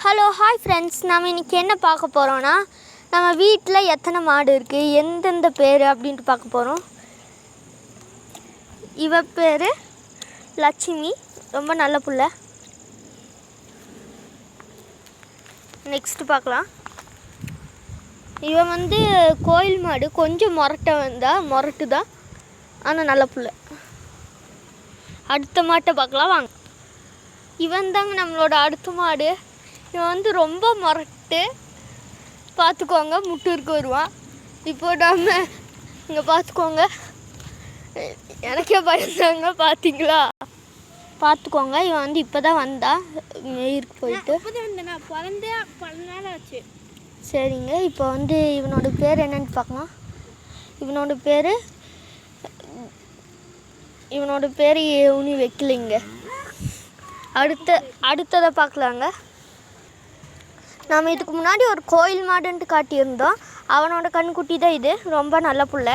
Hello hi friends, நம்ம இன்றைக்கி என்ன பார்க்க போகிறோன்னா, நம்ம வீட்டில் எத்தனை மாடு இருக்குது, எந்தெந்த பேர் அப்படின்ட்டு பார்க்க போகிறோம். இவ பேர் லட்சுமி, ரொம்ப நல்ல புள்ள. நெக்ஸ்ட்டு பார்க்கலாம். இவன் கோயில் மாடு, கொஞ்சம் முரட்டு தான், ஆனால் நல்ல புள்ள. அடுத்த மாட்டை பார்க்கலாம் வாங்க. இவன் தாங்க நம்மளோட அடுத்த மாடு. இவன் ரொம்ப முரட்டு, பார்த்துக்கோங்க, முட்டூருக்கு வருவான். இப்போ நம்ம இங்கே பார்த்துக்கோங்க, எனக்கே பயந்தாங்க, பார்த்தீங்களா? பார்த்துக்கோங்க, இவன் இப்போ தான் வந்தான் மேயிருக்கு போயிட்டு. பிறந்தே பல நாள் ஆச்சு. சரிங்க, இப்போ இவனோட பேர் என்னன்னு பார்க்கலாம். இவனோட பேர் உனி வைக்கலைங்க. அடுத்ததை பார்க்கலாங்க. நம்ம இதுக்கு முன்னாடி ஒரு கோயில் மாடுன்ட்டு காட்டியிருந்தோம். அவனோட கண்குட்டி தான் இது, ரொம்ப நல்ல புள்ள.